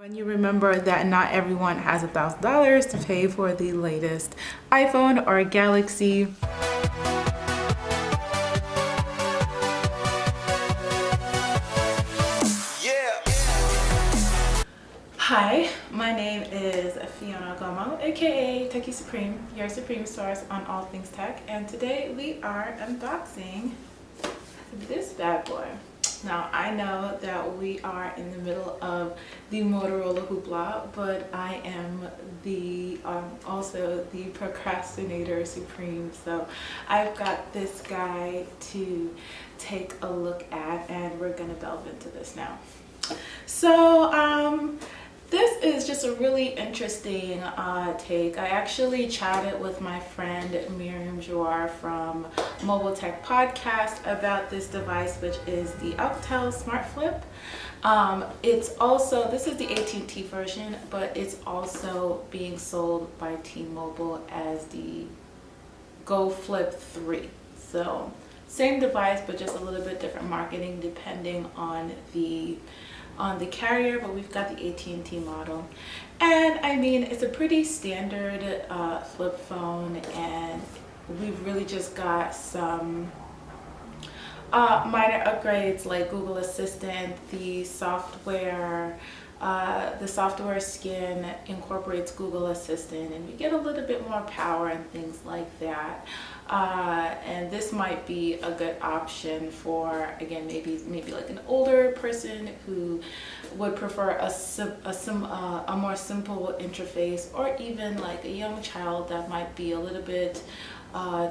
When you remember that not everyone has $1,000 to pay for the latest iPhone or Galaxy. Hi, my name is Fiona Gomo, aka Techie Supreme, your supreme source on all things tech, and today we are unboxing this bad boy. Now, I know that we are in the middle of the Motorola hoopla, but I am the also the procrastinator supreme. So I've got this guy to take a look at, and we're gonna delve into this now. So this is just a really interesting take. I actually chatted with my friend Myriam Joire from Mobile Tech Podcast about this device, which is the Alcatel Smart Flip. It's also, this is the AT&T version, but it's also being sold by T-Mobile as the Go Flip 3. So same device, but just a little bit different marketing depending on the carrier, but we've got the AT&T model. And I mean, it's a pretty standard flip phone, and we've really just got some minor upgrades like Google Assistant. The software skin incorporates Google Assistant, and we get a little bit more power and things like that. And this might be a good option for, again, maybe like an older person who would prefer a more simple interface, or even like a young child that might be a little bit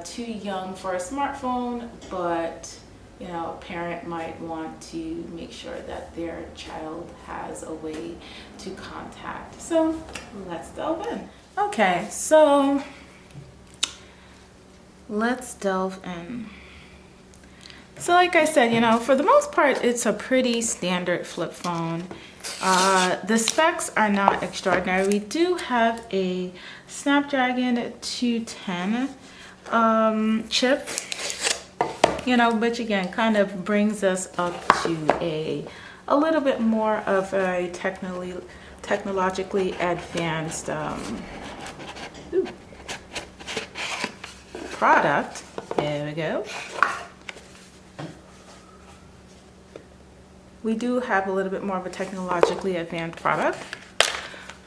too young for a smartphone, but you know, a parent might want to make sure that their child has a way to contact. So let's delve in. Okay, so let's delve in. So like I said, you know, for the most part, it's a pretty standard flip phone. The specs are not extraordinary. We do have a Snapdragon 210 chip, you know, which again kind of brings us up to a little bit more of a technologically advanced product. There we go. We do have a little bit more of a technologically advanced product,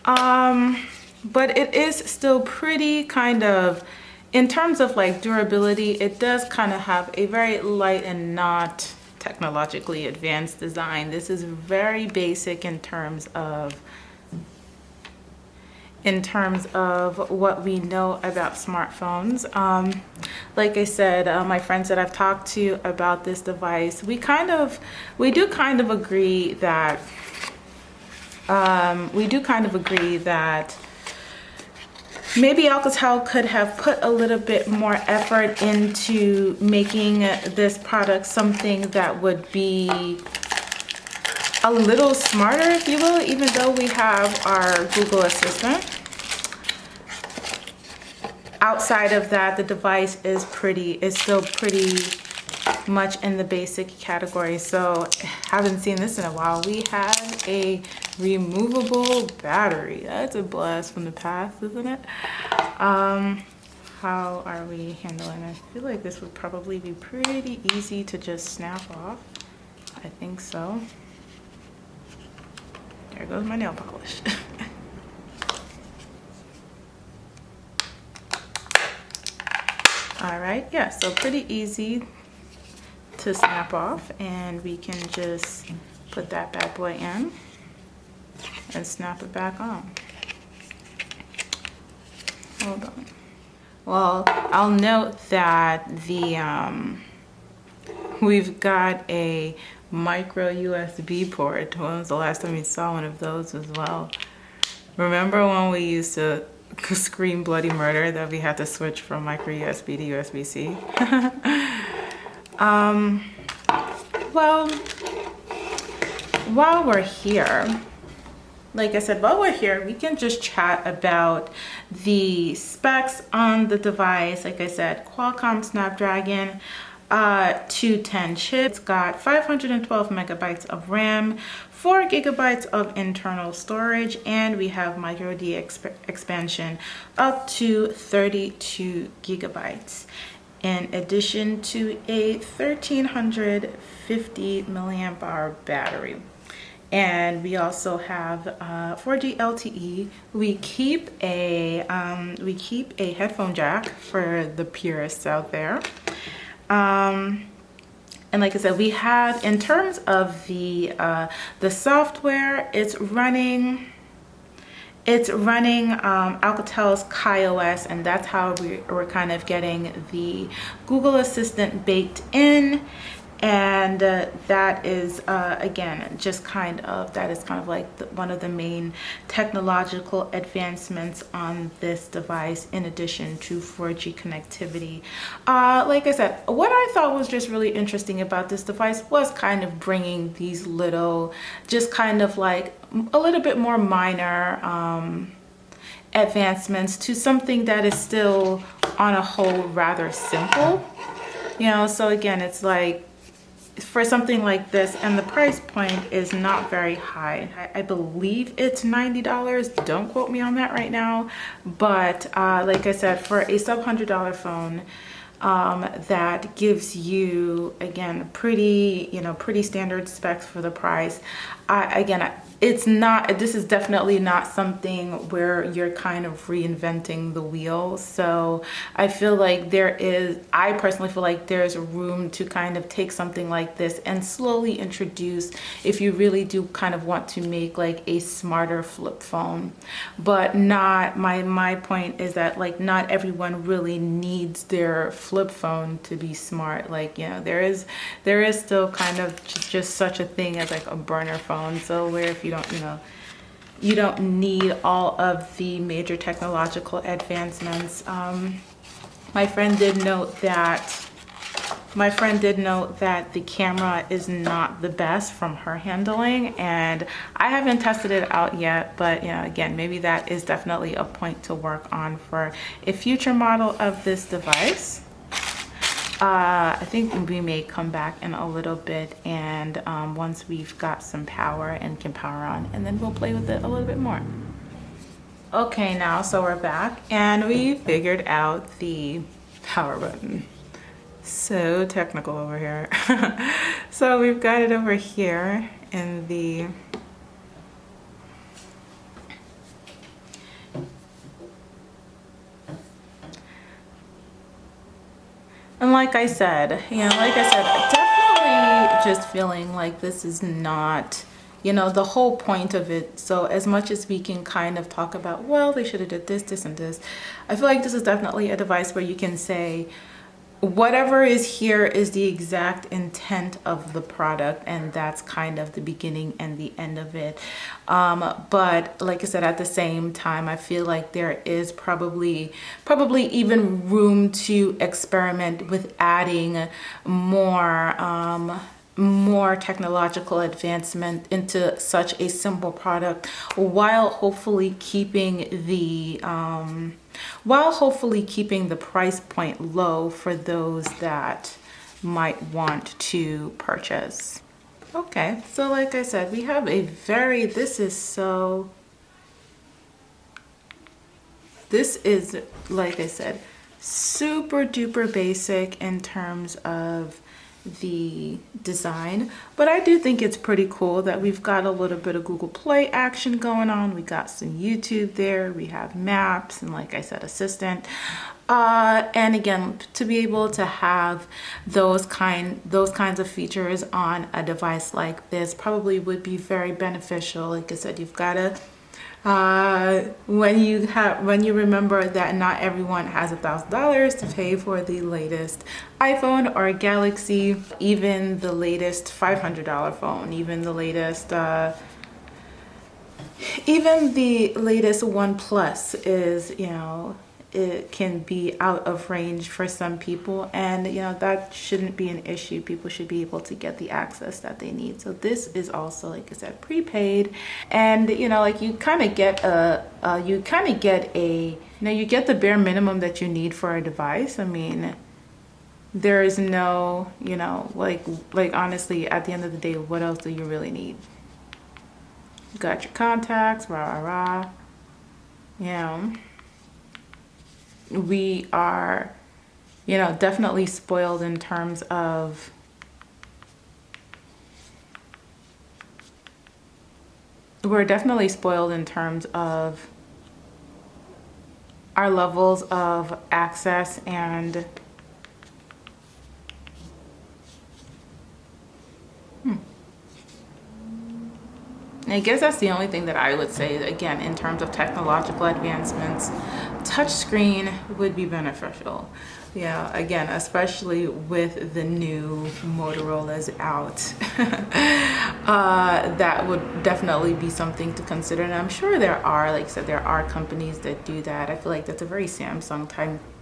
but it is still pretty kind of, in terms of like durability, it does kind of have a very light and not technologically advanced design. This is very basic in terms of what we know about smartphones. Like I said, my friends that I've talked to about this device, we do kind of agree that maybe Alcatel could have put a little bit more effort into making this product something that would be a little smarter, if you will, even though we have our Google Assistant. Outside of that, the device is still pretty much in the basic category. So haven't seen this in a while. We have a removable battery. That's a blast from the past, isn't it? How are we handling it? I feel like this would probably be pretty easy to just snap off. I think so. There goes my nail polish. All right, yeah, so pretty easy to snap off, and we can just put that bad boy in and snap it back on. Hold on. Well, I'll note that we've got a micro USB port. When was the last time you saw one of those as well? Remember when we used to scream bloody murder that we had to switch from micro USB to USB-C? Well, while we're here, like I said, we can just chat about the specs on the device. Like I said, Qualcomm Snapdragon 210 chip. It's got 512 megabytes of RAM, 4 gigabytes of internal storage, and we have micro SD expansion up to 32 gigabytes. In addition to a 1350 milliamp hour battery. And we also have 4G LTE. We keep a headphone jack for the purists out there. And like I said, we have, in terms of the software, it's running Alcatel's KaiOS, and that's how we're kind of getting the Google Assistant baked in. And that is again just kind of like one of the main technological advancements on this device, in addition to 4G connectivity. Like I said, what I thought was just really interesting about this device was kind of bringing these little, just kind of like a little bit more minor advancements to something that is still on a whole rather simple, you know. So again, it's like, for something like this, and the price point is not very high. I believe it's $90. Don't quote me on that right now. But like I said, for a sub $100 phone, that gives you, again, pretty standard specs for the price. This is definitely not something where you're kind of reinventing the wheel. So I personally feel like there's room to kind of take something like this and slowly introduce, if you really do kind of want to make like a smarter flip phone. But my point is that, like, not everyone really needs their flip phone to be smart. Like, you know, there is still kind of just such a thing as like a burner phone. So where if you don't need all of the major technological advancements. My friend did note that the camera is not the best from her handling, and I haven't tested it out yet, but you know, again, maybe that is definitely a point to work on for a future model of this device. I think we may come back in a little bit, and once we've got some power and can power on, and then we'll play with it a little bit more. Okay, now, so we're back, and we figured out the power button. So technical over here. So we've got it over here in the and like I said, definitely just feeling like this is not, you know, the whole point of it. So as much as we can kind of talk about, well, they should have did this, this, and this, I feel like this is definitely a device where you can say, whatever is here is the exact intent of the product, and that's kind of the beginning and the end of it. But like I said, at the same time, I feel like there is probably even room to experiment with adding more technological advancement into such a simple product, while hopefully keeping the price point low for those that might want to purchase. Okay, so like I said, we have this is, like I said, super duper basic in terms of the design, but I do think it's pretty cool that we've got a little bit of Google Play action going on. We got some YouTube there, we have maps, and like I said, Assistant. And again, to be able to have those kinds of features on a device like this probably would be very beneficial. Like I said, you've got to when you remember that not everyone has $1,000 to pay for the latest iPhone or Galaxy, even the latest $500 phone, even the latest OnePlus is, you know, it can be out of range for some people, and you know, that shouldn't be an issue. People should be able to get the access that they need. So this is also, like I said, prepaid, and you know, like you kind of get you get the bare minimum that you need for a device. I mean, there is no, you know, like honestly, at the end of the day, what else do you really need? You got your contacts, rah, rah, rah. You know, we are, you know, definitely spoiled in terms of we're definitely spoiled in terms of our levels of access and I guess that's the only thing that I would say, again, in terms of technological advancements, touchscreen would be beneficial. Yeah, again, especially with the new Motorola's out. That would definitely be something to consider. And I'm sure there are, like I said, there are companies that do that. I feel like that's a very Samsung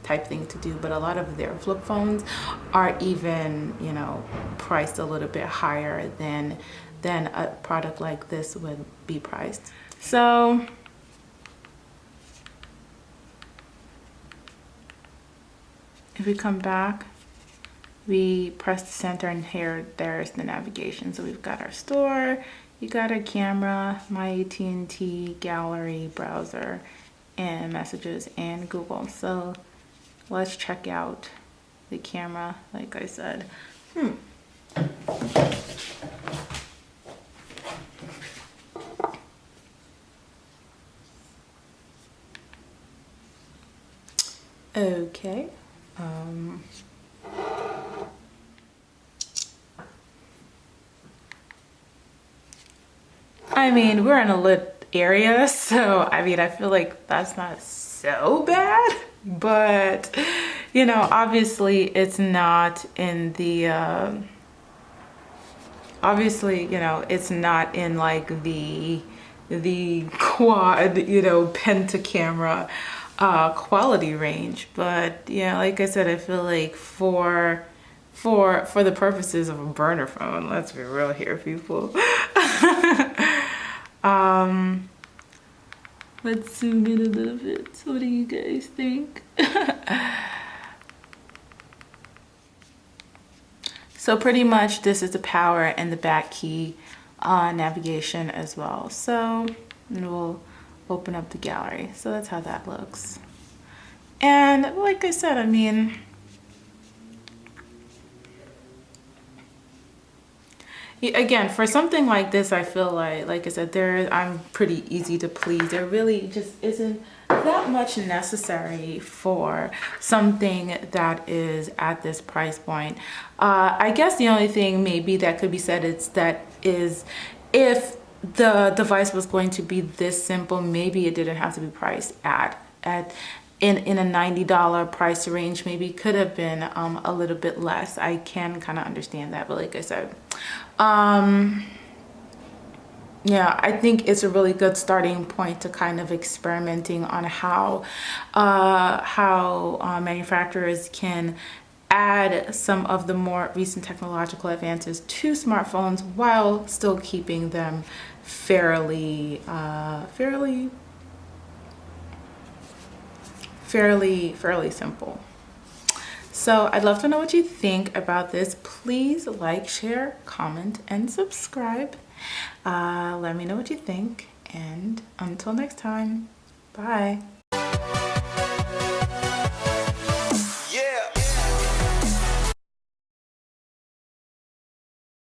type thing to do, but a lot of their flip phones are even, you know, priced a little bit higher than a product like this would be priced. So if we come back, we press the center and here there's the navigation. So we've got our store, you got our camera, my AT&T, gallery, browser, and messages, and Google. So let's check out the camera, like I said. Okay. I mean, we're in a lit area, so I mean, I feel like that's not so bad, but you know, obviously it's not in the obviously, you know, it's not in like the quad, you know, penta camera quality range, but yeah, like I said, I feel like for the purposes of a burner phone, let's be real here, people. Let's zoom in a little bit. What do you guys think? So pretty much this is the power and the back key navigation as well. So we'll open up the gallery. So that's how that looks. And like I said, I mean, again, for something like this, I feel like I said, I'm pretty easy to please. There really just isn't that much necessary for something that is at this price point. I guess the only thing maybe that could be said is if the device was going to be this simple, maybe it didn't have to be priced in a $90 price range. Maybe could have been a little bit less. I can kind of understand that, but like I said, yeah, I think it's a really good starting point to kind of experimenting on how manufacturers can add some of the more recent technological advances to smartphones while still keeping them fairly simple. So I'd love to know what you think about this. Please like, share, comment, and subscribe. Let me know what you think. And until next time, bye.